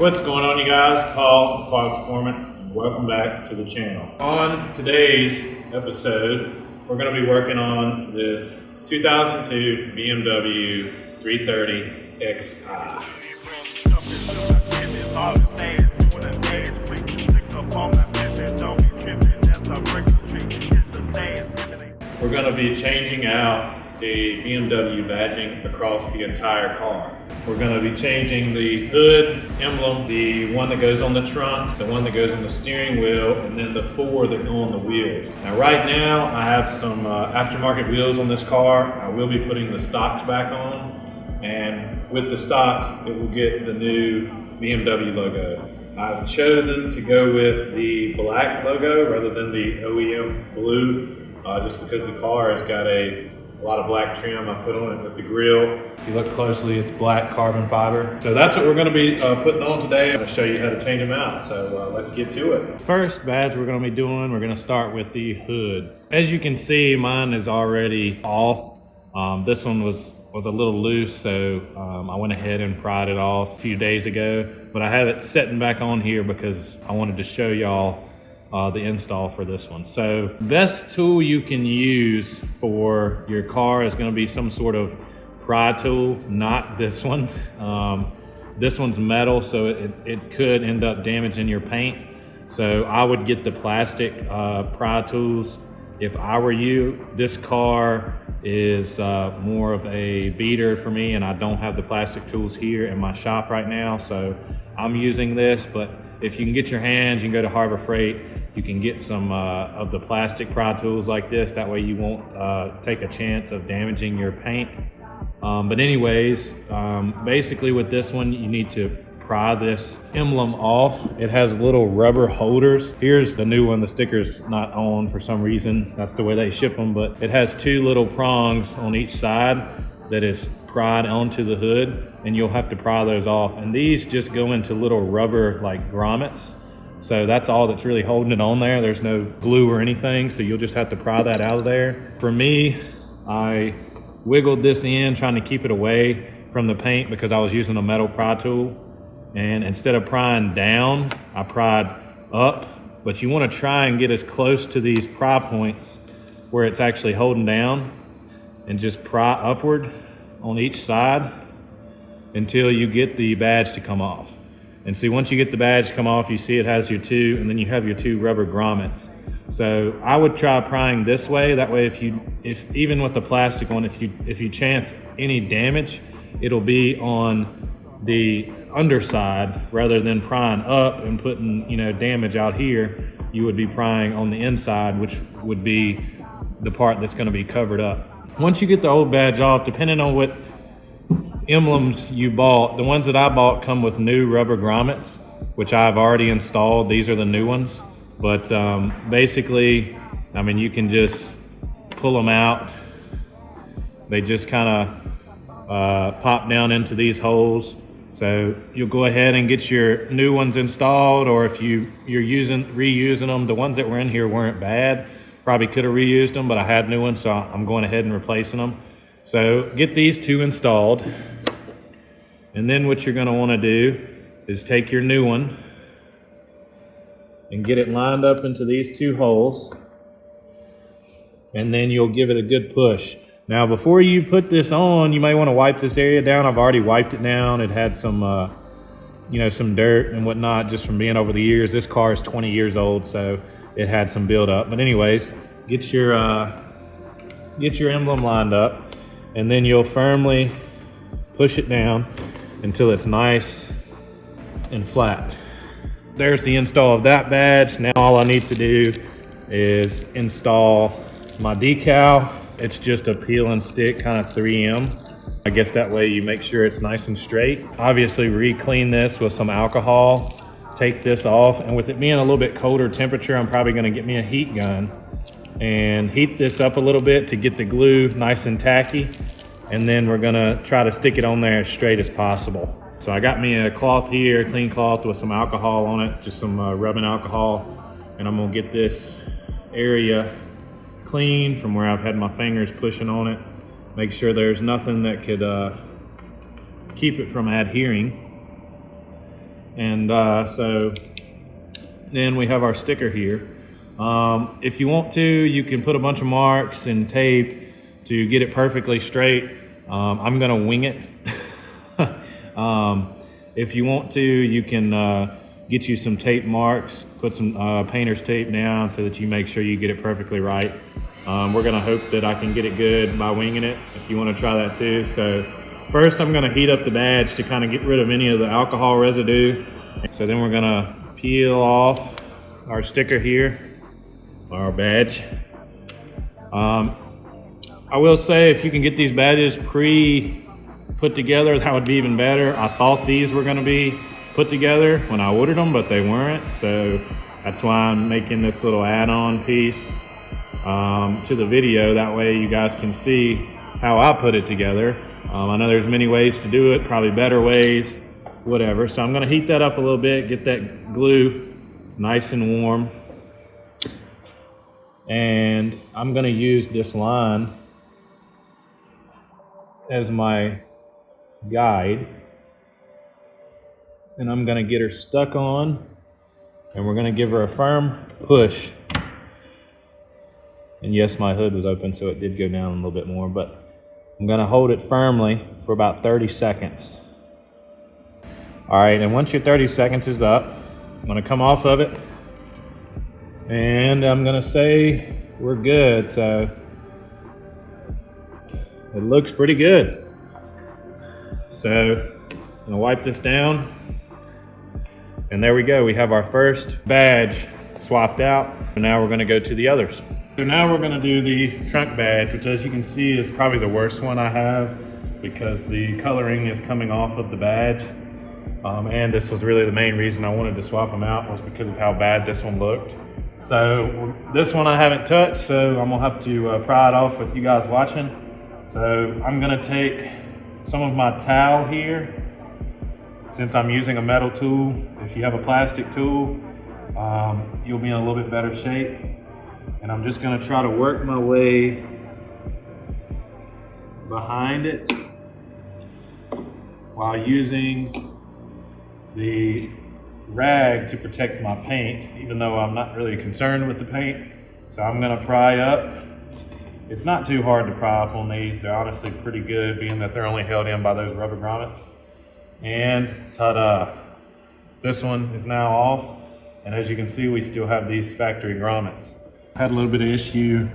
What's going on, you guys? Paul, Performance, and welcome back to the channel. On today's episode, we're going to be working on this 2002 BMW 330xi. We're going to be changing out the BMW badging across the entire car. We're going to be changing the hood emblem, the one that goes on the trunk, the one that goes on the steering wheel, and then the four that go on the wheels. Now right now I have some aftermarket wheels on this car. I will be putting the stocks back on, and with the stocks it will get the new BMW logo. I've chosen to go with the black logo rather than the OEM blue, just because the car has got a lot of black trim I put on it with the grille. If you look closely, it's black carbon fiber. So that's what we're going to be putting on today. I'm going to show you how to change them out. So let's get to it. First badge we're going to be doing, we're going to start with the hood. As you can see, mine is already off. This one was a little loose, so I went ahead and pried it off a few days ago. But I have it setting back on here because I wanted to show y'all the install for this one. So best tool you can use for your car is going to be some sort of pry tool, not this one. This one's metal, so it could end up damaging your paint. So I would get the plastic pry tools if I were you. This car is more of a beater for me, and I don't have the plastic tools here in my shop right now, so I'm using this. But if you can get your hands, you can go to Harbor Freight, you can get some of the plastic pry tools like this. That way you won't take a chance of damaging your paint. But anyways, basically with this one, you need to pry this emblem off. It has little rubber holders. Here's the new one. The sticker's not on for some reason. That's the way they ship them, but it has two little prongs on each side that is pried onto the hood, and you'll have to pry those off. And these just go into little rubber like grommets. So that's all that's really holding it on there. There's no glue or anything, so you'll just have to pry that out of there. For me, I wiggled this in trying to keep it away from the paint because I was using a metal pry tool. And instead of prying down, I pried up. But you want to try and get as close to these pry points where it's actually holding down, and just pry upward on each side until you get the badge to come off. And see, once you get the badge to come off, you see it has your two, and then you have your two rubber grommets. So I would try prying this way. That way, if even with the plastic on, if you chance any damage, it'll be on the underside rather than prying up and putting damage out here. You would be prying on the inside, which would be the part that's going to be covered up. Once you get the old badge off, depending on what emblems you bought, the ones that I bought come with new rubber grommets, which I've already installed. These are the new ones. But basically, I mean, you can just pull them out. They just kind of pop down into these holes. So you'll go ahead and get your new ones installed, or if you're reusing them, the ones that were in here weren't bad. Probably could have reused them, but I had new ones, so I'm going ahead and replacing them. So get these two installed. And then what you're gonna wanna do is take your new one and get it lined up into these two holes. And then you'll give it a good push. Now, before you put this on, you may want to wipe this area down. I've already wiped it down. It had some, some dirt and whatnot just from being over the years. This car is 20 years old, so it had some buildup. But anyways, get your emblem lined up, and then you'll firmly push it down until it's nice and flat. There's the install of that badge. Now all I need to do is install my decal. It's just a peel and stick kind of 3M. I guess that way you make sure it's nice and straight. Obviously re-clean this with some alcohol, take this off, and with it being a little bit colder temperature, I'm probably gonna get me a heat gun and heat this up a little bit to get the glue nice and tacky. And then we're gonna try to stick it on there as straight as possible. So I got me a cloth here, clean cloth with some alcohol on it, just some rubbing alcohol. And I'm gonna get this area clean from where I've had my fingers pushing on it. Make sure there's nothing that could keep it from adhering. And so then we have our sticker here. If you want to, you can put a bunch of marks and tape to get it perfectly straight. I'm gonna wing it. If you want to, you can get you some tape marks, put some painter's tape down so that you make sure you get it perfectly right. We're gonna hope that I can get it good by winging it, if you wanna try that too. So first I'm gonna heat up the badge to kind of get rid of any of the alcohol residue. So then we're gonna peel off our sticker here, our badge. I will say, if you can get these badges pre-put together, that would be even better. I thought these were gonna be put together when I ordered them, but they weren't. So that's why I'm making this little add-on piece to the video. That way you guys can see how I put it together. I know there's many ways to do it, probably better ways, whatever. So I'm gonna heat that up a little bit, get that glue nice and warm. And I'm gonna use this line as my guide. And I'm gonna get her stuck on, and we're gonna give her a firm push. And yes, my hood was open, so it did go down a little bit more, but I'm gonna hold it firmly for about 30 seconds. All right, and once your 30 seconds is up, I'm gonna come off of it, and I'm gonna say we're good. So it looks pretty good. So I'm gonna wipe this down, and there we go. We have our first badge swapped out, and now we're gonna go to the others. So now we're gonna do the trunk badge, which, as you can see, is probably the worst one I have because the coloring is coming off of the badge. And this was really the main reason I wanted to swap them out, was because of how bad this one looked. So this one I haven't touched, so I'm gonna have to pry it off with you guys watching. So I'm gonna take some of my towel here. Since I'm using a metal tool, if you have a plastic tool, you'll be in a little bit better shape. And I'm just gonna try to work my way behind it while using the rag to protect my paint, even though I'm not really concerned with the paint. So I'm gonna pry up. It's not too hard to pry up on these. They're honestly pretty good, being that they're only held in by those rubber grommets. And ta-da! This one is now off. And as you can see, we still have these factory grommets. Had a little bit of issue.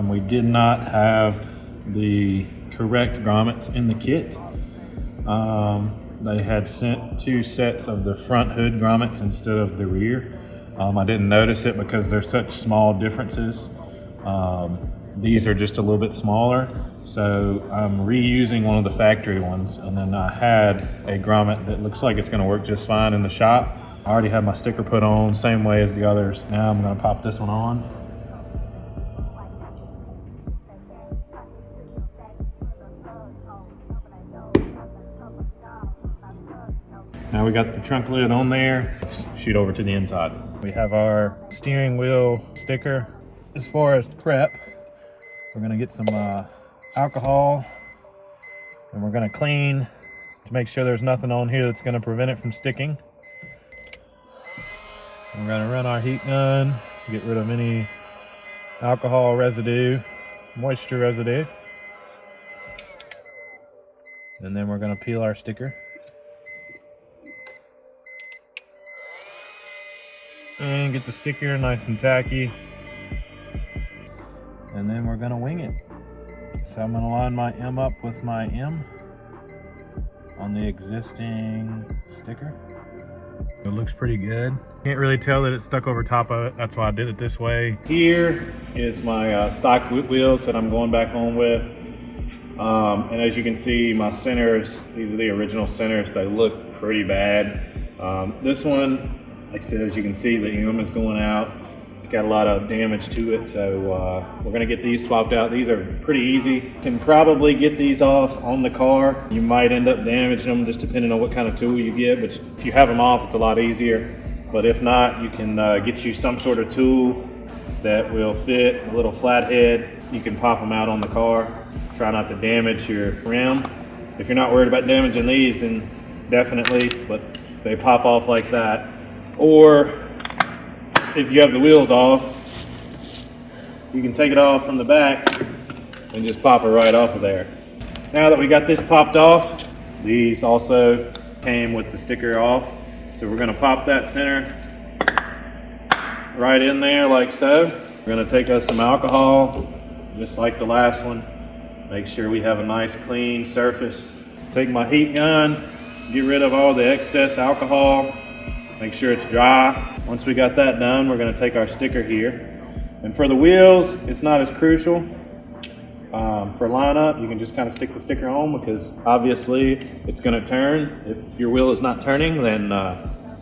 We did not have the correct grommets in the kit. They had sent 2 sets of the front hood grommets instead of the rear. I didn't notice it because there's such small differences. These are just a little bit smaller, so I'm reusing one of the factory ones, and then I had a grommet that looks like it's going to work just fine in the shop. I already have my sticker put on, same way as the others. Now I'm going to pop this one on. Now we got the trunk lid on there. Let's shoot over to the inside. We have our steering wheel sticker. As far as prep, we're gonna get some alcohol, and we're gonna clean to make sure there's nothing on here that's gonna prevent it from sticking. We're gonna run our heat gun, get rid of any alcohol residue, moisture residue. And then we're gonna peel our sticker. And get the sticker nice and tacky. And then we're gonna wing it. So I'm gonna line my M up with my M on the existing sticker. It looks pretty good. Can't really tell that it's stuck over top of it. That's why I did it this way. Here is my stock wheels that I'm going back home with. And as you can see, my centers, these are the original centers. They look pretty bad. This one, like I said, as you can see, the M is going out. It's got a lot of damage to it, so we're gonna get these swapped out. These are pretty easy. Can probably get these off on the car. You might end up damaging them, just depending on what kind of tool you get, but if you have them off, it's a lot easier. But if not, you can get you some sort of tool that will fit, a little flathead. You can pop them out on the car. Try not to damage your rim. If you're not worried about damaging these, then definitely, but they pop off like that. Or if you have the wheels off, you can take it off from the back and just pop it right off of there. Now that we got this popped off, these also came with the sticker off. So we're gonna pop that center right in there like so. We're gonna take us some alcohol, just like the last one. Make sure we have a nice clean surface. Take my heat gun, get rid of all the excess alcohol, make sure it's dry. Once we got that done, we're gonna take our sticker here. And for the wheels, it's not as crucial. For lineup, you can just kind of stick the sticker on because obviously it's gonna turn. If your wheel is not turning, then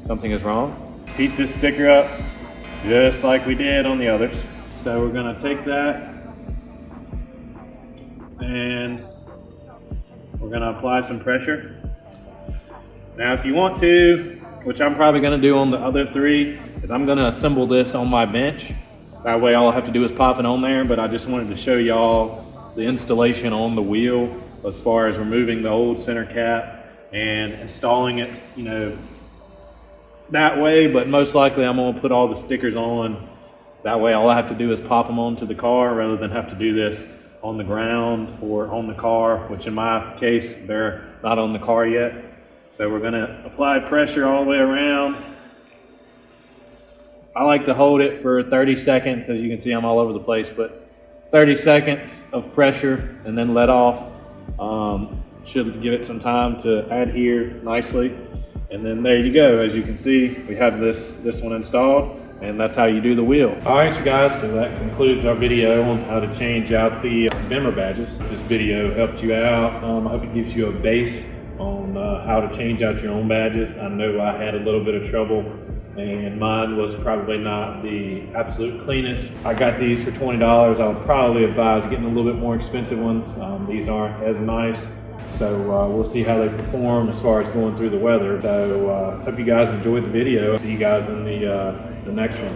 something is wrong. Heat this sticker up just like we did on the others. So we're gonna take that and we're gonna apply some pressure. Now if you want to, which I'm probably gonna do on the other three, is I'm gonna assemble this on my bench. That way all I have to do is pop it on there, but I just wanted to show y'all the installation on the wheel as far as removing the old center cap and installing it, you know, that way. But most likely I'm gonna put all the stickers on. That way all I have to do is pop them onto the car rather than have to do this on the ground or on the car, which in my case, they're not on the car yet. So we're gonna apply pressure all the way around. I like to hold it for 30 seconds. As you can see, I'm all over the place, but 30 seconds of pressure and then let off. Should give it some time to adhere nicely. And then there you go. As you can see, we have this one installed, and that's how you do the wheel. All right, you guys, so that concludes our video on how to change out the Bimmer badges. If this video helped you out, I hope it gives you a base on how to change out your own badges. I know I had a little bit of trouble, and mine was probably not the absolute cleanest. I got these for $20. I would probably advise getting a little bit more expensive ones. These aren't as nice, so we'll see how they perform as far as going through the weather. So hope you guys enjoyed the video. See you guys in the next one.